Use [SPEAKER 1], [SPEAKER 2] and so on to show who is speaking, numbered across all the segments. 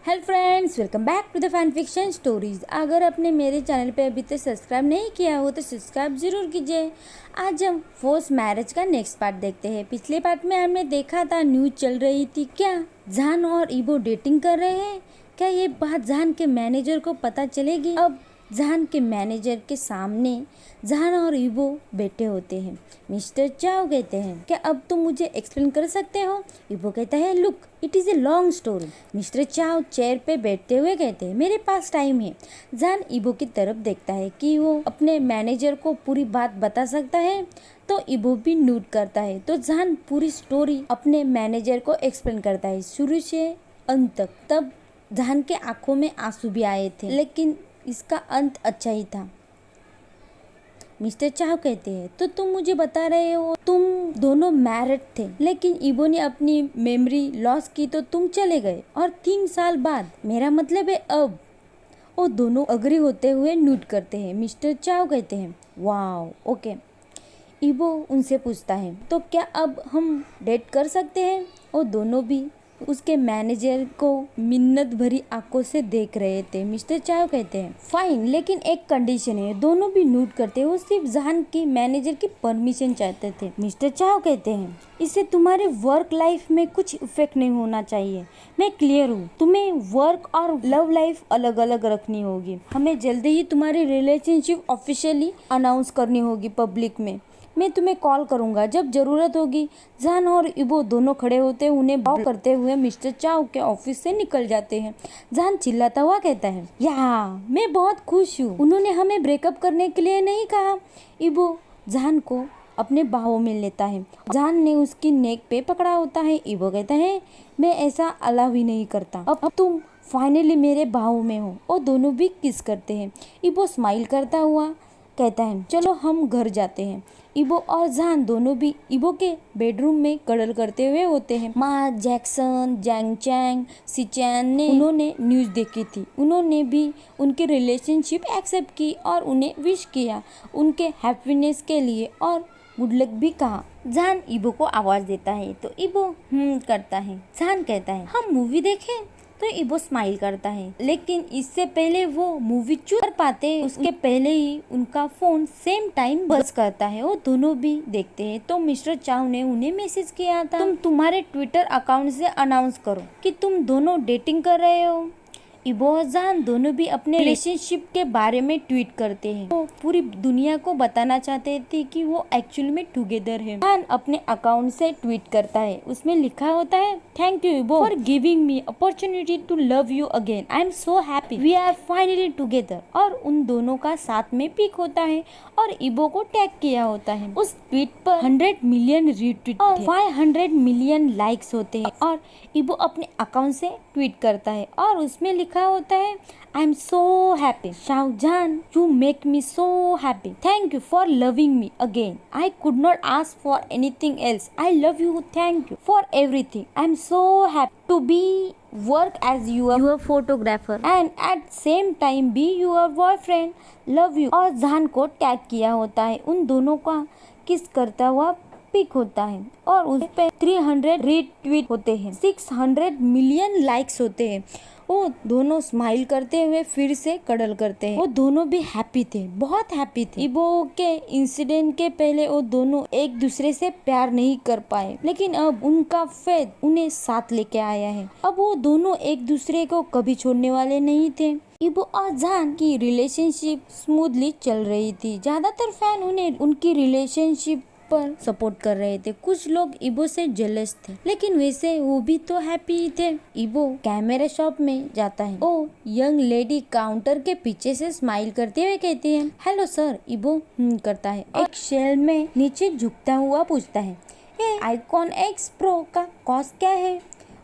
[SPEAKER 1] Hello friends, welcome back to the fan fiction stories. अगर आपने मेरे चैनल पे अभी तक सब्सक्राइब नहीं किया हो तो सब्सक्राइब जरूर कीजिए। आज हम फोर्स मैरिज का नेक्स्ट पार्ट देखते हैं। पिछले पार्ट में हमने देखा था, न्यूज चल रही थी क्या जहान और इबो डेटिंग कर रहे हैं। क्या ये बात जहान के मैनेजर को पता चलेगी? अब जहान के मैनेजर के सामने जहान और इबो बैठे होते हैं। मिस्टर चाओ कहते हैं, क्या अब तुम मुझे एक्सप्लेन कर सकते हो? इबो कहता है, look it is a long story. Mister चाओ चेयर पे बैठते हुए कहते हैं, मेरे पास टाइम है। जहान इबो की तरफ देखता है कि वो अपने मैनेजर को पूरी बात बता सकता है, तो इबो भी नोट करता है। तो जहान पूरी स्टोरी अपने मैनेजर को एक्सप्लेन करता है शुरू से अंत तक। तब जहान के आंखों में आंसू भी आए थे, लेकिन इसका अंत अच्छा ही था। मिस्टर चाव कहते हैं, तो तुम मुझे बता रहे हो तुम दोनों मैरिड थे, लेकिन इबो ने अपनी मेमोरी लॉस की तो तुम चले गए, और 3 साल बाद, मेरा मतलब है अब। वो दोनों अग्री होते हुए नोट करते हैं। मिस्टर चाव कहते हैं, वाओ ओके। इबो उनसे पूछता है, तो क्या अब हम डेट कर सकते हैं? वो दोनों भी उसके मैनेजर को मिन्नत भरी आंखों से देख रहे थे। मिस्टर चाव कहते हैं, फाइन, लेकिन एक कंडीशन है। दोनों भी नोट करते हैं, वो सिर्फ जहान की मैनेजर की परमिशन चाहते थे। मिस्टर चाव कहते हैं, इससे तुम्हारे वर्क लाइफ में कुछ इफेक्ट नहीं होना चाहिए। मैं क्लियर हूँ, तुम्हें वर्क और लव लाइफ अलग अलग रखनी होगी। हमें जल्दी ही तुम्हारी रिलेशनशिप ऑफिशियली अनाउंस करनी होगी पब्लिक में। मैं तुम्हें कॉल करूंगा जब जरूरत होगी। जहान और इबो दोनों खड़े होते उन्हें बाव करते हुए मिस्टर चाव के ऑफिस से निकल जाते हैं। जहान चिल्लाता हुआ कहता है, यार मैं बहुत खुश हूँ, उन्होंने हमें ब्रेकअप करने के लिए नहीं कहा। इबो जहान को अपने बाहों में लेता है। जहान ने उसकी नेक पे पकड़ा होता है। इबो कहता है, मैं ऐसा अलाउ ही नहीं करता, अब तुम फाइनली मेरे बाहों में हो। और दोनों भी किस करते हैं। इबो स्माइल करता हुआ कहता है, चलो हम घर जाते हैं। इबो और जहान दोनों भी इबो के बेडरूम में कडल करते हुए होते हैं। माँ जैक्सन, जैंग चैंग, सिचैन ने उन्होंने न्यूज़ देखी थी। उन्होंने भी उनकी रिलेशनशिप एक्सेप्ट की और उन्हें विश किया उनके हैप्पीनेस के लिए और गुड लक भी कहा। जहान इबो को आवाज देता है तो इबो करता है। जहान कहता है, हम मूवी देखें? तो इबो स्माइल करता है, लेकिन इससे पहले वो मूवी चूज कर पाते उसके पहले ही उनका फोन सेम टाइम बज करता है। वो दोनों भी देखते हैं तो मिस्टर चाव ने उन्हें मैसेज किया था, तुम तुम्हारे ट्विटर अकाउंट से अनाउंस करो कि तुम दोनों डेटिंग कर रहे हो। इबो और जहान दोनों भी अपने रिलेशनशिप के बारे में ट्वीट करते हैं। वो पूरी दुनिया को बताना चाहते थे कि वो एक्चुअली में टुगेदर है। जहान अपने अकाउंट से ट्वीट करता है, उसमें लिखा होता है, थैंक यू इबो for giving me opportunity to love you again. I am so happy we are finally together. और उन दोनों का साथ में पिक होता है और इबो को टैग किया होता है। उस ट्वीट पर 100 मिलियन रीट्वीट और 500 मिलियन लाइक्स होते हैं। और इबो अपने अकाउंट से ट्वीट करता है और उसमें लिखा होता है, I am so happy Shahjahan, you make me so happy, thank you for loving me again, I could not ask for anything else, I love you, thank you for everything, I am so happy to be work as your photographer and at same time be your boyfriend, love you। और जहान को tag किया होता है। उन दोनों का किस करता हुआ पिक होता है और उस पे 300 रीट्वीट होते हैं, 600 मिलियन लाइक्स होते हैं। वो दोनों स्माइल करते हुए फिर से कडल करते हैं। वो दोनों भी हैप्पी थे, बहुत हैप्पी थे। इबो के इंसिडेंट के पहले वो दोनों एक दूसरे से प्यार नहीं कर पाए, लेकिन अब उनका फेथ उन्हें साथ लेके आया है। अब वो दोनों एक दूसरे को कभी छोड़ने वाले नहीं थे। इबो और जहान की रिलेशनशिप स्मूथली चल रही थी। ज्यादातर फैन उन्हें उनकी रिलेशनशिप पर सपोर्ट कर रहे थे। कुछ लोग इबो से जेलस थे, लेकिन वैसे वो भी तो हैप्पी थे। इबो कैमरा शॉप में जाता है। ओ यंग लेडी काउंटर के पीछे से स्माइल करते हुए कहती है, हेलो सर। इबो करता है। एक शेल में नीचे झुकता हुआ पूछता है, ये आईकॉन एक्स प्रो का कॉस्ट क्या है?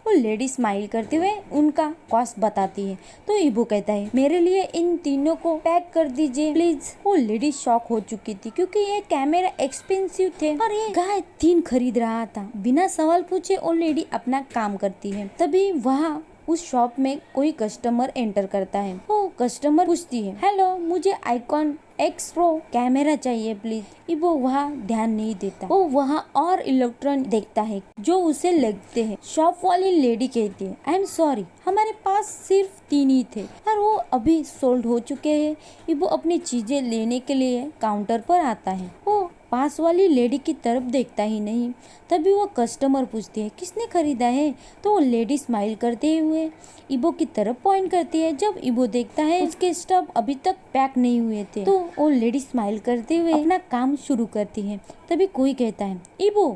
[SPEAKER 1] वो लेडी स्माइल करते हुए उनका कॉस्ट बताती है। तो इबो कहता है, मेरे लिए इन तीनों को पैक कर दीजिए प्लीज। वो लेडी शॉक हो चुकी थी क्योंकि ये कैमरा एक्सपेंसिव थे और ये गाय 3 खरीद रहा था। बिना सवाल पूछे वो लेडी अपना काम करती है। तभी वहाँ उस शॉप में कोई कस्टमर एंटर करता है। वो कस्टमर पूछती है, हेलो मुझे आईकॉन X Pro कैमरा चाहिए प्लीज। इबो वहाँ ध्यान नहीं देता, वो वहाँ और इलेक्ट्रॉनिक देखता है जो उसे लगते हैं। शॉप वाली लेडी कहती है, आई एम सॉरी हमारे पास सिर्फ 3 ही थे और वो अभी सोल्ड हो चुके हैं। इबो अपनी चीजें लेने के लिए काउंटर पर आता है, वो पास वाली लेडी की तरफ देखता ही नहीं। तभी वो कस्टमर पूछती है, किसने खरीदा है? तो वो लेडी स्माइल करते हुए इबो की तरफ पॉइंट करती है। जब इबो देखता है उसके स्टफ अभी तक पैक नहीं हुए थे तो वो लेडी स्माइल करते हुए अपना काम शुरू करती है। तभी कोई कहता है, इबो।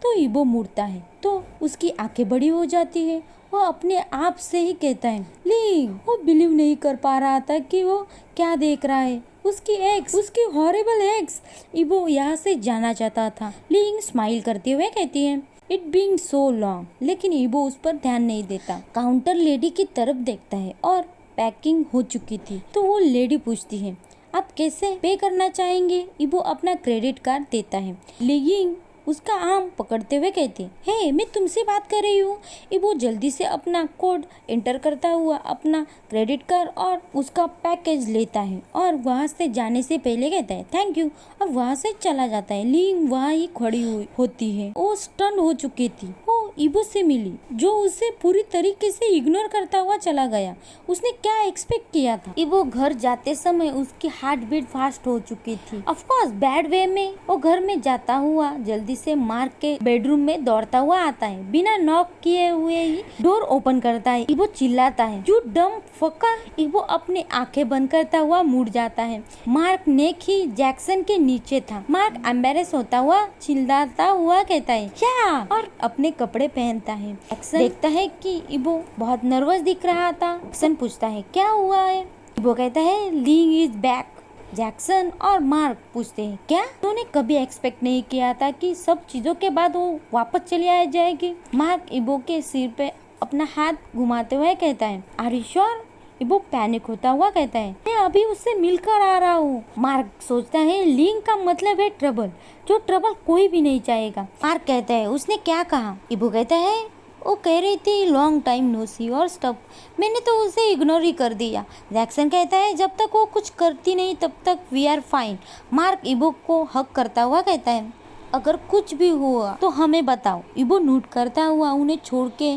[SPEAKER 1] तो इबो मुड़ता है तो उसकी आंखें बड़ी हो जाती है। वो अपने आप से ही कहता है, ली। वो बिलीव नहीं कर पा रहा था कि वो क्या देख रहा है। उसकी एक्स, उसकी हॉरिबल एक्स। इबो यहाँ से जाना चाहता था। लिंग स्माइल करते हुए कहती है, इट बीइंग सो लॉन्ग। लेकिन इबो उस पर ध्यान नहीं देता। काउंटर लेडी की तरफ देखता है और पैकिंग हो चुकी थी तो वो लेडी पूछती है, आप कैसे पे करना चाहेंगे? इबो अपना क्रेडिट कार्ड देता है। लिंग उसका आर्म पकड़ते हुए कहती, हे मैं तुमसे बात कर रही हूँ। इबो जल्दी से अपना कोड एंटर करता हुआ अपना क्रेडिट कार्ड और उसका पैकेज लेता है और वहाँ से जाने से पहले कहता है, थैंक यू, और वहाँ से चला जाता है। लिंग वहाँ ही खड़ी हुई होती है। वो स्टन हो चुकी थी। वो इबो से मिली जो उसे पूरी तरीके से इग्नोर करता हुआ चला गया। उसने क्या एक्सपेक्ट किया था? इबो घर जाते समय उसकी हार्ट बीट फास्ट हो चुकी थी, ऑफ कोर्स बैड वे में। वो घर में जाता हुआ जल्दी से मार्क के बेडरूम में दौड़ता हुआ आता है। बिना नॉक किए हुए ही डोर ओपन करता है। इबो चिल्लाता है, यू डम फकर। इबो अपने आंखें बंद करता हुआ मुड़ जाता है। मार्क नेक ही जैक्सन के नीचे था। मार्क एम्बेरस होता हुआ चिल्लाता हुआ कहता है, क्या, और अपने कपड़े पहनता है। जैक्सन देखता है कि इबो बहुत नर्वस दिख रहा था। जैक्सन पूछता है, क्या हुआ है? इबो कहता है, लिंग इज बैक। जैक्सन और मार्क पूछते हैं, क्या? उन्होंने कभी एक्सपेक्ट नहीं किया था कि सब चीजों के बाद वो वापस चली आ जाएगी। मार्क इबो के सिर पे अपना हाथ घुमाते हुए कहता है, आर यू श्योर? इबो पैनिक होता हुआ कहता है, मैं अभी उससे मिलकर आ रहा हूँ। मार्क सोचता है, लिंग का मतलब है ट्रबल, जो ट्रबल कोई भी नहीं चाहेगा। मार्क कहता है, उसने क्या कहा? इबो कहता है, वो कह रही थी लॉन्ग टाइम नो सी और स्टफ, मैंने तो उसे इग्नोर ही कर दिया। जैक्सन कहता है, जब तक वो कुछ करती नहीं तब तक वी आर फाइन। मार्क इबो को हक करता हुआ कहता है, अगर कुछ भी हुआ तो हमें बताओ। इबो नोट करता हुआ उन्हें छोड़ के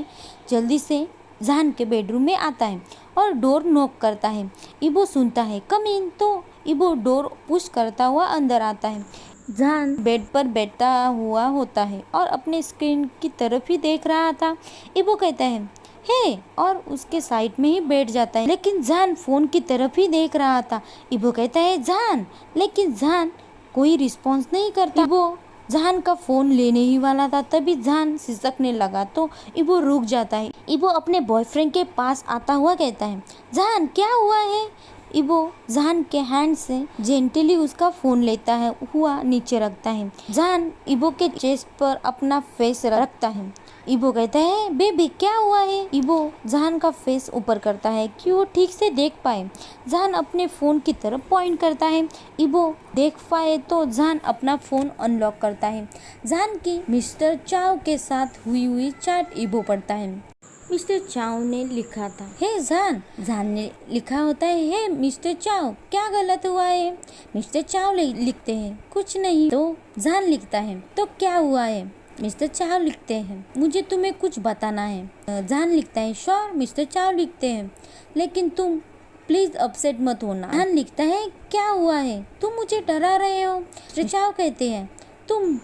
[SPEAKER 1] जल्दी से जहान के बेडरूम में आता है और डोर नॉक करता है। इबो सुनता है, कम इन। तो इबो डोर पुश करता हुआ अंदर आता है। जहान बेड पर बैठा हुआ होता है और अपने स्क्रीन की तरफ ही देख रहा था। इबो कहता है, हे, और उसके साइड में ही बैठ जाता है। लेकिन जहान फोन की तरफ ही देख रहा था। इबो कहता है, जहान, लेकिन जहान कोई रिस्पॉन्स नहीं करता। इबो जहान का फोन लेने ही वाला था, तभी जहान सिसकने लगा तो इबो रुक जाता है। इबो अपने बॉयफ्रेंड के पास आता हुआ कहता है, जहान क्या हुआ है? इबो जहान के हैंड से जेंटली उसका फोन लेता है हुआ नीचे रखता है। जहान इबो के चेस्ट पर अपना फेस रखता है। इबो कहता है, बेबी क्या हुआ है? इबो जहान का फेस ऊपर करता है कि वो ठीक से देख पाए। जहान अपने फोन की तरफ पॉइंट करता है। इबो देख पाए तो जहान अपना फोन अनलॉक करता है। जहान की मिस्टर चाव के साथ हुई चैट इबो पढ़ता है। मिस्टर चाव ने लिखा था, हे जहान ने लिखा होता है, हे मिस्टर चाव क्या गलत हुआ है? मिस्टर चाव लिखते हैं, कुछ नहीं। तो जहान लिखता है, तो क्या हुआ है? मिस्टर चाव लिखते हैं, मुझे तुम्हें कुछ बताना है। जहान लिखता है, श्योर। मिस्टर चाव लिखते हैं, लेकिन तुम प्लीज अपसेट मत होना। जहान लिखता है, क्या हुआ है? तुम मुझे डरा रहे हो। मिस्टर चाव कहते हैं, तुम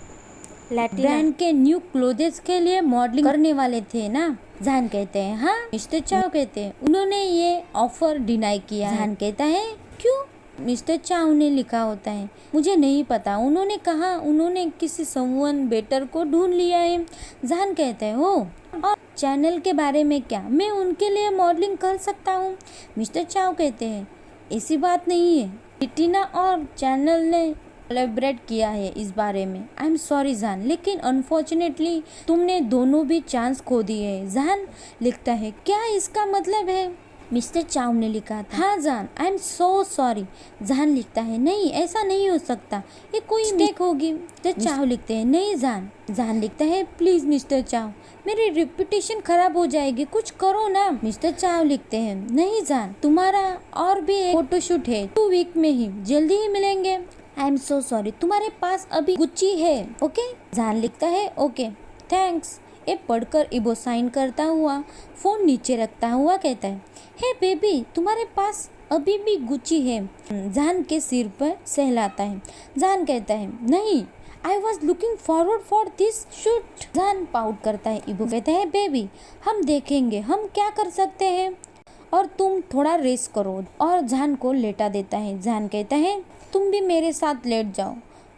[SPEAKER 1] ब्रांड के न्यू क्लोथ्स के लिए मॉडलिंग करने वाले थे ना? जहान कहते हैं, हाँ। मिस्टर चाव कहते हैं, उन्होंने ये ऑफर डिनाई किया। जहान कहता है, क्यों? मिस्टर चाव ने लिखा होता है, मुझे नहीं पता, उन्होंने कहा उन्होंने किसी समवन बेटर को ढूंढ लिया है। जहान कहते हैं, हो, और चैनल के बारे में क्या? मैं उनके लिए मॉडलिंग कर सकता हूँ। मिस्टर चाव कहते हैं, ऐसी बात नहीं है, रिटिना और चैनल ने कोलैबोरेट किया है इस बारे में। आई एम सॉरी जहान, लेकिन अनफॉर्चुनेटली तुमने दोनों भी चांस खो दिए है। जहान लिखता है, क्या इसका मतलब है मिस्टर चाव ने लिखा था। हाँ जान, आई एम सो सॉरी। जान लिखता है, नहीं ऐसा नहीं हो सकता, ये कोई मिस्टेक होगी। मिस्टर चाव लिखते हैं, नहीं जान। जान लिखता है, प्लीज मिस्टर चाव, मेरी रेपुटेशन खराब हो जाएगी, कुछ करो ना। मिस्टर चाव लिखते हैं, नहीं जान, तुम्हारा और भी एक फोटोशूट है 2 वीक में ही, जल्दी ही मिलेंगे। आई एम सो सॉरी, तुम्हारे पास अभी गुच्ची है, ओके। जान लिखता है, ओके थैंक्स। ये पढ़कर इबो साइन करता हुआ फोन नीचे रखता हुआ कहता है, हे बेबी, तुम्हारे पास अभी भी गुच्ची है। जान के सिर पर सहलाता है। जान कहता है, नहीं, I was looking forward for this shoot. जान पाउट करता है। इबो कहता है, बेबी हम देखेंगे हम क्या कर सकते हैं, और तुम थोड़ा रेस्ट करो, और जान को लेटा देता है। जान कहता है, तुम भी मेरे साथ लेट जाओ।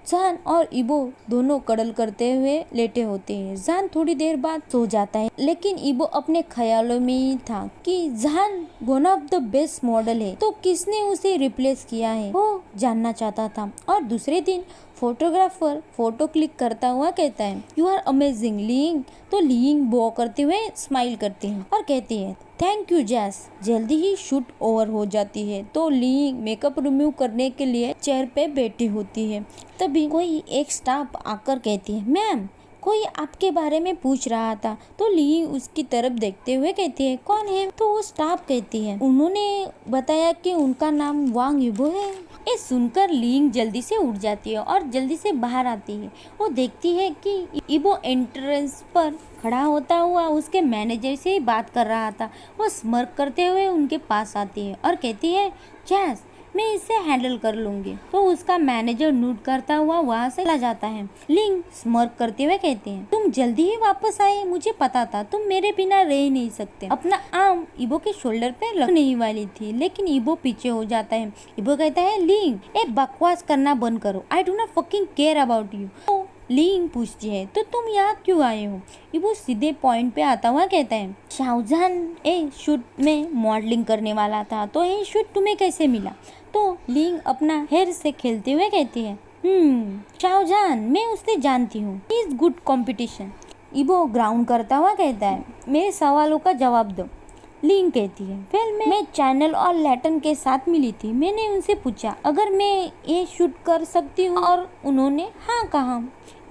[SPEAKER 1] जान और इबो दोनों कडल करते हुए लेटे होते हैं। जान थोड़ी देर बाद सो जाता है, लेकिन इबो अपने ख्यालों में ही था कि जान one of the best model है, तो किसने उसे रिप्लेस किया है वो जानना चाहता था। और दूसरे दिन फोटोग्राफर फोटो क्लिक करता हुआ कहता है, यू आर अमेजिंग लिंग। तो लिंग बो करते हुए स्माइल करती है और कहती है, थैंक यू जैस। जल्दी ही शूट ओवर हो जाती है, तो लिंग मेकअप रिमूव करने के लिए चेयर पे बैठी होती है। तभी कोई एक स्टाफ आकर कहती है, मैम कोई आपके बारे में पूछ रहा था। तो ली उसकी तरफ देखते हुए कहती है, कौन है? तो वो स्टाफ कहती है, उन्होंने बताया कि उनका नाम वांग युबो है। ये सुनकर लिंग जल्दी से उठ जाती है और जल्दी से बाहर आती है। वो देखती है कि इबो एंट्रेंस पर खड़ा होता हुआ उसके मैनेजर से बात कर रहा था। वो स्मर्क करते हुए उनके पास आती है और कहती है, जैस मैं इसे हैंडल कर लूंगी। तो उसका मैनेजर नोट करता हुआ वहाँ से चला जाता है। लिंग स्मर्क करते हुए कहते हैं, तुम जल्दी ही वापस आए, मुझे पता था तुम मेरे बिना रह ही नहीं सकते। अपना आर्म इबो के शोल्डर पे रखने ही वाली थी, लेकिन इबो पीछे हो जाता है। इबो कहता है, लिंग एक बकवास करना बंद करो, I do not fucking care about you. तो लिंग पूछती है, तो तुम यहाँ क्यों आए हो? इबो सीधे पॉइंट पे आता हुआ कहता है, शाहजहान ए शूट में मॉडलिंग करने वाला था, तो ये शूट तुम्हें कैसे मिला? तो लिंग अपना हेयर से खेलते हुए कहती है, शाहजहान मैं उसे जानती हूँ, इज गुड कंपटीशन। इबो ग्राउंड करता हुआ कहता है, मेरे सवालों का जवाब दो। लिंग कहती है, वेल मैं चैनल और लैटन के साथ मिली थी। मैंने उनसे पूछा अगर मैं ये शूट कर सकती हूँ और उन्होंने हाँ कहा।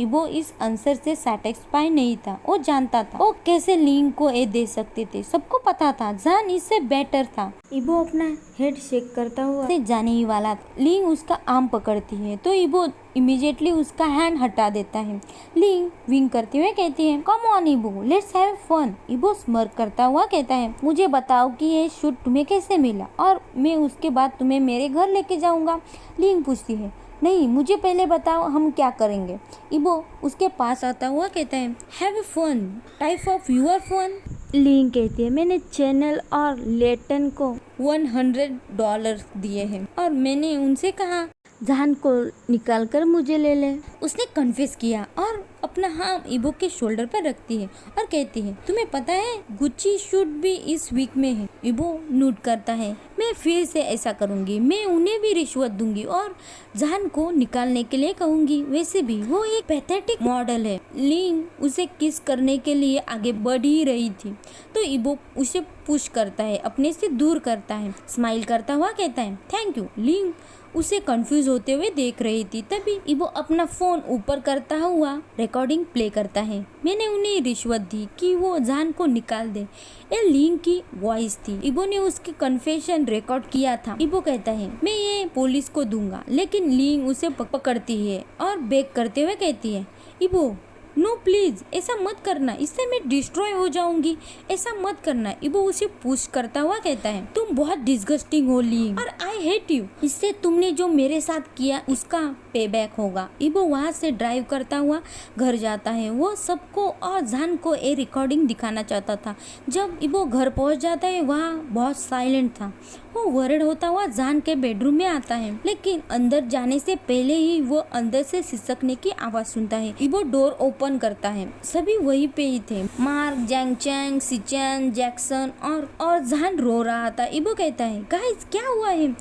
[SPEAKER 1] इबो इस आंसर से सैटिस्फाई नहीं था। वो जानता था वो कैसे लिंग को ये दे सकते थे, सबको पता था जान इससे बेटर था। इबो अपना हेड शेक करता हुआ से जाने ही वाला था। लिंग उसका आर्म पकड़ती है तो इबो इमीडिएटली उसका हैंड हटा देता है। लिंग विंग करते हुए कहती है, कम ऑन इबो, लेट्स हैव फन। इबो स्मर्क करता हुआ कहता है, मुझे बताओ कि ये शूट तुम्हें कैसे मिला और मैं उसके बाद तुम्हें मेरे घर लेके जाऊंगा। लिंग पूछती है, नहीं मुझे पहले बताओ हम क्या करेंगे। इबो उसके पास आता हुआ कहता है, have fun, type of your fun. लिंग कहती है, मैंने चैनल और लेटन को $100 दिए हैं और मैंने उनसे कहा जान को निकाल कर मुझे ले ले। उसने कन्फेस किया और अपना हाथ इबो के शोल्डर पर रखती है और कहती है, तुम्हें पता है गुच्ची शूट भी इस वीक में है। इबो नोट करता है, मैं फिर से ऐसा करूंगी, मैं उन्हें भी रिश्वत दूंगी और जान को निकालने के लिए कहूंगी। वैसे भी वो एक पैथेटिक मॉडल है। लिंग उसे किस करने के लिए आगे बढ़ ही रही थी तो इबो उसे पुश करता है, अपने से दूर करता है, स्माइल करता हुआ कहता है, थैंक यू। लिंग उसे कंफ्यूज होते हुए देख रही थी। तभी इबो अपना फोन ऊपर करता हुआ रिकॉर्डिंग प्ले करता है। मैंने उन्हें रिश्वत दी कि वो जान को निकाल दे। ये लिंग की वॉइस थी। इबो ने उसकी कन्फेशन रिकॉर्ड किया था। इबो कहता है, मैं ये पुलिस को दूंगा, लेकिन लिंग उसे पकड़ती है और बेक करते हुए कहती है, इबो नो प्लीज ऐसा मत करना, इससे मैं डिस्ट्रॉय हो जाऊंगी, ऐसा मत करना। इबो उसे पुश करता हुआ कहता है, तुम बहुत डिस्गस्टिंग हो लिंग और आई हेट यू, इससे तुमने जो मेरे साथ किया उसका पे बैक होगा। इबो वहाँ से ड्राइव करता हुआ घर जाता है। वो सबको और जान को ये रिकॉर्डिंग दिखाना चाहता था। जब इबो घर पहुँच जाता है वहाँ बहुत साइलेंट था। वो वरिड होता हुआ जान के बेडरूम में आता है, लेकिन अंदर जाने से पहले ही वो अंदर से सिसकने की आवाज सुनता है। इबो डोर ओपन करता है, सभी वहीं पे ही थे, मार्क, जैंग चैंग, सिचैन, जैक्सन और जान रो रहा था। इबो कहता है, गाइस क्या हुआ है?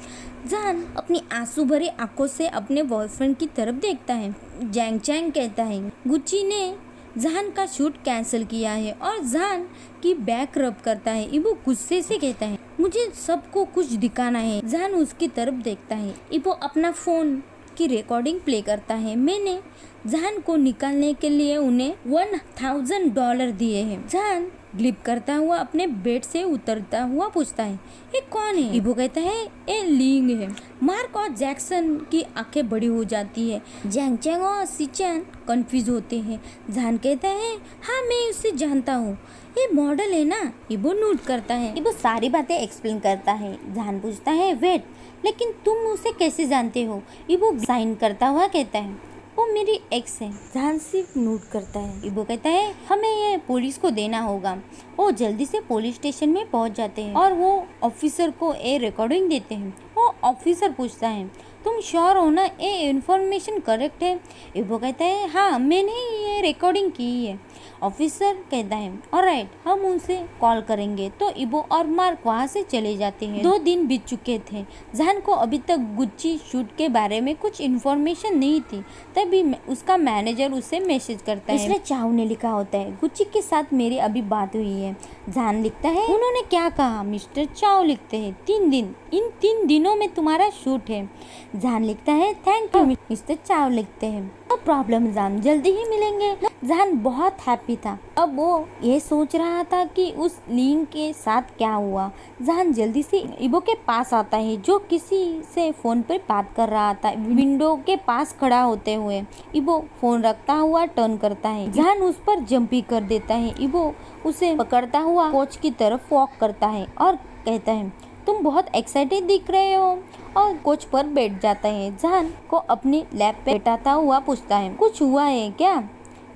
[SPEAKER 1] जान अपनी आंसू भरी आंखों से अपने बॉयफ्रेंड की तरफ देखता है। जैंग चैंग कहता है, गुच्ची ने जहान का शूट कैंसिल किया है और जहान की बैक रब करता है। इबो गुस्से से कहता है मुझे सबको कुछ दिखाना है। जहान उसकी तरफ देखता है। इबो अपना फोन की रिकॉर्डिंग प्ले करता है। मैंने जहान को निकालने के लिए उन्हें $1000 दिए हैं। जहान ग्लिप करता हुआ अपने बेड से उतरता हुआ पूछता है ये कौन है? इबो कहता है ये लिंग है। मार्क और जैक्सन की आंखें बड़ी हो जाती है। जैंग चैंग और सिचैन कंफ्यूज होते हैं। जहान कहता है हाँ मैं उसे जानता हूँ, ये मॉडल है ना? इबो नोट करता है। इबो सारी बातें एक्सप्लेन करता है। जहान पूछता है वेट, लेकिन तुम उसे कैसे जानते हो? इबो साइन करता हुआ कहता है वो मेरी एक्स है। जहान सिर्फ नोट करता है। इबो कहता है हमें ये पुलिस को देना होगा। वो जल्दी से पुलिस स्टेशन में पहुंच जाते हैं और वो ऑफिसर को ये रिकॉर्डिंग देते हैं। वो ऑफिसर पूछता है तुम श्योर हो ना ये इन्फॉर्मेशन करेक्ट है? इबो कहता है हाँ मैंने ये रिकॉर्डिंग की है। ऑफिसर कहता है ऑलराइट हम उनसे कॉल करेंगे। तो इबो और मार्क वहाँ से चले जाते हैं। 2 दिन बीत चुके थे। जहान को अभी तक गुच्ची शूट के बारे में कुछ इन्फॉर्मेशन नहीं थी। तभी उसका मैनेजर उसे मैसेज करता है। इसमें चाव ने लिखा होता है गुच्ची के साथ मेरी अभी बात हुई है। जहान लिखता है उन्होंने क्या कहा? मिस्टर चाव लिखते हैं 3 दिन, इन 3 दिनों में तुम्हारा शूट है। जहान लिखता है थैंक यू मिस्टर चाव लिखते हैं नो प्रॉब्लम जहान, जल्दी ही मिलेंगे। जहान बहुत हैप्पी था। अब वो ये सोच रहा था कि उस लिंग के साथ क्या हुआ। जहान जल्दी से इबो के पास आता है जो किसी से फोन पर बात कर रहा था। विंडो के पास खड़ा होते हुए इबो फोन रखता हुआ टर्न करता है। जहान उस पर जंप ही कर देता है। इबो उसे पकड़ता हुआ कोच की तरफ वॉक करता है और कहता है तुम बहुत एक्साइटेड दिख रहे हो, और कोच पर बैठ जाता है। जहान को अपनी लैप पे बैठाता हुआ पूछता है कुछ हुआ है क्या?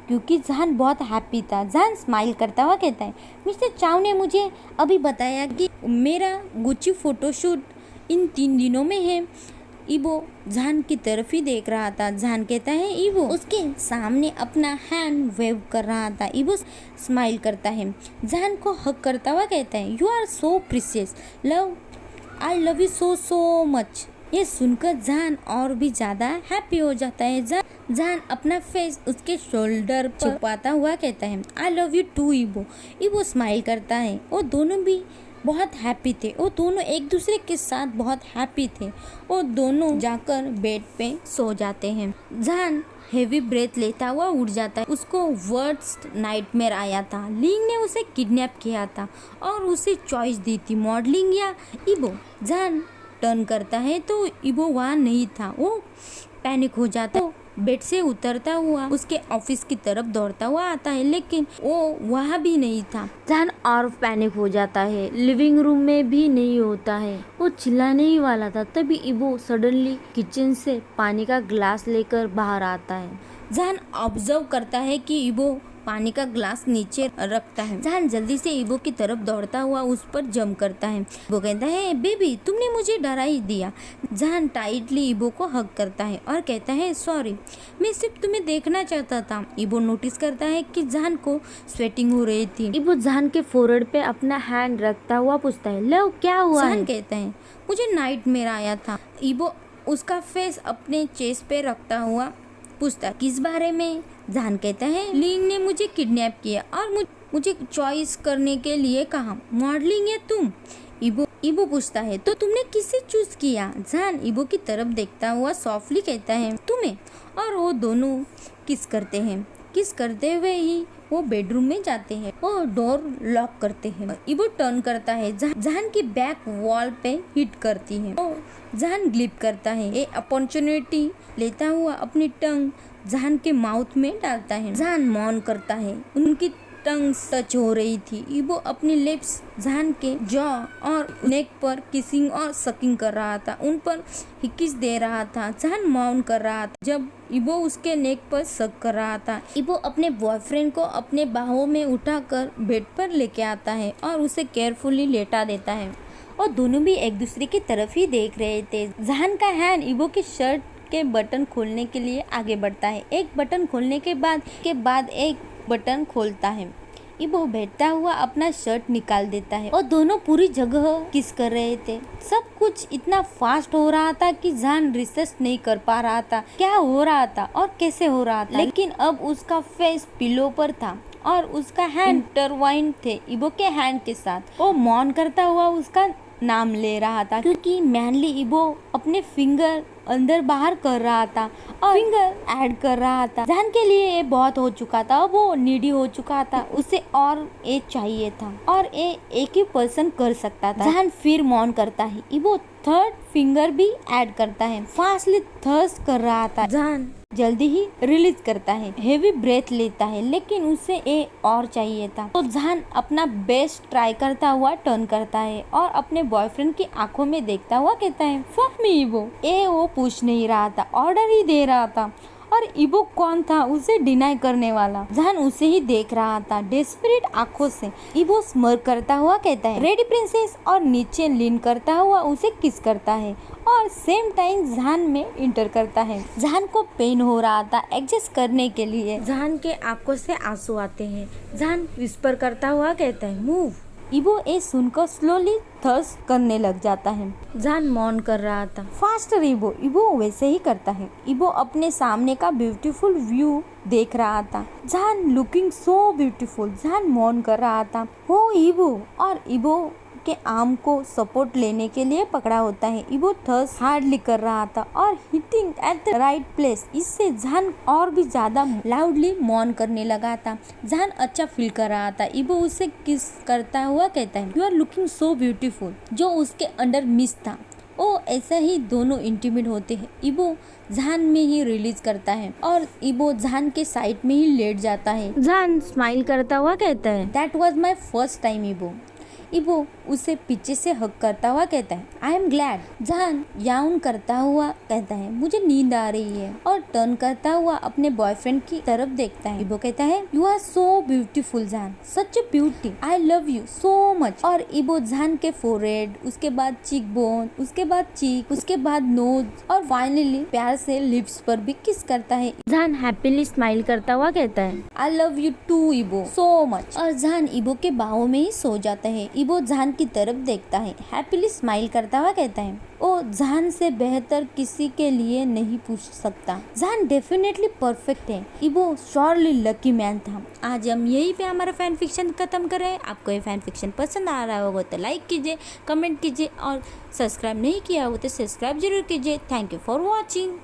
[SPEAKER 1] क्योंकि जहान बहुत हैप्पी था। जहान स्माइल करता हुआ कहता है मिस्टर चाव ने मुझे अभी बताया कि मेरा गुच्ची फोटोशूट इन 3 दिनों में है। इबो जहान की तरफ ही देख रहा था। जहान कहता है इबो उसके सामने अपना हैंड वेव कर रहा था। इबो स्माइल करता है। जहान को हक करता हुआ कहता है you are so precious love, I love you so so much. ये सुनकर जहान और भी ज़्यादा हैप्पी हो जाता है। जहान अपना फेस उसके शोल्डर पर छुपाता हुआ कहता है आई लव यू टू इबो। इबो स्माइल करता है। वो दोनों भी बहुत हैप्पी थे। वो दोनों एक दूसरे के साथ बहुत हैप्पी थे। वो दोनों जाकर बेड पे सो जाते हैं। जहान हेवी ब्रेथ लेता हुआ उठ जाता है। उसको वर्स्ट नाइटमेयर आया था। लिंग ने उसे किडनैप किया था और उसे चॉइस दी थी मॉडलिंग या इबो। जहान टर्न करता है तो इबो वहाँ नहीं था। वो पैनिक हो जाता है। बेड से उतरता हुआ उसके ऑफिस की तरफ दौड़ता हुआ आता है, लेकिन वो वहाँ भी नहीं था। जहान और पैनिक हो जाता है। लिविंग रूम में भी नहीं होता है। वो चिल्लाने ही वाला था तभी इबो सडनली किचन से पानी का ग्लास लेकर बाहर आता है। जहान ऑब्जर्व करता है कि इबो पानी का ग्लास नीचे रखता है। जहान जल्दी से इबो की तरफ दौड़ता हुआ उस पर जंप करता है। वो कहता है बेबी तुमने मुझे डरा ही दिया। जहान टाइटली इबो को हग करता है और कहता है सॉरी, मैं सिर्फ तुम्हें देखना चाहता था। इबो नोटिस करता है कि जहान को स्वेटिंग हो रही थी। इबो जहान के फोरहेड पे अपना हैंड रखता हुआ पूछता है लव क्या हुआ? जहान कहता है मुझे नाइटमेयर आया था। इबो उसका फेस अपने चेस्ट पे रखता हुआ पूछता किस बारे में? जहान कहता है लिंग ने मुझे किडनैप किया और मुझे चॉइस करने के लिए कहा मॉडलिंग या तुम। इबो पूछता है तो तुमने किसे चूज किया? जहान इबो की तरफ देखता हुआ सॉफ्टली कहता है तुम्हें। और वो दोनों किस करते हैं। किस करते हुए ही वो बेडरूम में जाते हैं। वो डोर लॉक करते हैं। इबो टर्न करता है। जहान की बैक वॉल पे हिट करती है। वो जहान ग्लिप करता है। ये अपॉर्चुनिटी लेता हुआ अपनी टंग जहान के माउथ में डालता है। जहान मौन करता है। उनकी टंग टच हो रही थी। इबो अपनी लिप्स जहान के जॉ और नेक पर किसिंग और सकिंग कर रहा था। उन पर हिकिस दे रहा था। जहान मौन कर रहा था जब इबो उसके नेक पर सक कर रहा था। इबो अपने बॉयफ्रेंड को अपने बाहों में उठाकर बेड पर लेके आता है और उसे केयरफुली लेटा देता है। और दोनों भी एक दूसरे की तरफ ही देख रहे थे। जहान का हैंड इबो के शर्ट के बटन खोलने के लिए आगे बढ़ता है। एक बटन खोलने के बाद एक बटन खोलता है। इबो बैठता हुआ अपना शर्ट निकाल देता है और दोनों पूरी जगह किस कर रहे थे। सब कुछ इतना फास्ट हो रहा था कि जान रिसर्च नहीं कर पा रहा था क्या हो रहा था और कैसे हो रहा था, लेकिन अब उसका फेस पिलो पर था और उसका हैंड इंटरवाइन थे इबो के हैंड के साथ। वो मौन करता हुआ उसका नाम ले रहा था क्योंकि मैनली इबो अपने फिंगर अंदर बाहर कर रहा था और फिंगर ऐड कर रहा था। जान के लिए ये बहुत हो चुका था, वो नीडी हो चुका था, उसे और एक चाहिए था और ये एक ही पर्सन कर सकता था। जान फिर मौन करता है, इबो थर्ड फिंगर भी ऐड करता है। फास्टली थर्स्ट कर रहा था। जान जल्दी ही रिलीज करता है, हेवी ब्रेथ लेता है, लेकिन उसे ए और चाहिए था। तो जान अपना बेस्ट ट्राई करता हुआ टर्न करता है और अपने बॉयफ्रेंड की आंखों में देखता हुआ कहता है फक मी इबो। वो पूछ नहीं रहा था, ऑर्डर ही दे रहा था और इबो कौन था उसे डिनाई करने वाला। जान उसे ही देख रहा था डेस्परेट आंखों से। इबो स्मर्क करता हुआ कहता है रेडी प्रिंसेस और नीचे लीन करता हुआ उसे किस करता है और सेम टाइम जान में इंटर करता है। जान को पेन हो रहा था एडजस्ट करने के लिए। जान के आंखों से आंसू आते हैं। जान विस्पर करता हुआ कहता है मूव। इबो ये सुनकर स्लोली थर्स्ट करने लग जाता है। जान मौन कर रहा था। फास्टर इबो वैसे ही करता है। इबो अपने सामने का ब्यूटीफुल व्यू देख रहा था। जान लुकिंग सो ब्यूटीफुल। जान मौन कर रहा था हो इबो और इबो के आर्म को सपोर्ट लेने के लिए पकड़ा होता है। इबो थर्स्ट हार्डली कर रहा था और hitting at the right place. इससे जान और भी ज्यादा लाउडली मौन करने लगा था। जान अच्छा फील कर रहा था। इबो उसे किस करता हुआ कहता है you are looking so beautiful, जो उसके अंडर मिस था। ओ ऐसा ही दोनों इंटीमेट होते हैं। इबो जान में ही रिलीज करता है और इबो जान के साइड में ही लेट जाता है। जान स्माइल करता हुआ कहता है that was my first time इबो। इबो उसे पीछे से हक करता हुआ कहता है आई एम ग्लैड। जान याउन करता हुआ कहता है मुझे नींद आ रही है और टर्न करता हुआ अपने बॉयफ्रेंड की तरफ देखता है। इबो कहता है यू आर सो ब्यूटीफुल जान, such a beauty, I love you so much. और इबो जान के फोरहेड, उसके बाद चीक बोन, उसके बाद चीक, उसके बाद नोज और फाइनली प्यार से लिप्स पर भी किस करता है। जान हैप्पीली स्माइल करता हुआ कहता है आई लव यू टू इबो सो मच। और जान इबो के बाहों में ही सो जाता है। इबो जान की तरफ देखता है, हैप्पीली स्माइल करता हुआ कहता है ओ जान से बेहतर किसी के लिए नहीं पूछ सकता। जान डेफिनेटली परफेक्ट है। इबो श्योरली लकी मैन था। आज हम यहीं पे हमारा फैन फिक्शन खत्म कर रहे हैं। आपको ये फैन फिक्शन पसंद आ रहा होगा तो लाइक कीजिए, कमेंट कीजिए और सब्सक्राइब नहीं किया हो तो सब्सक्राइब जरूर कीजिए। Thank you for watching.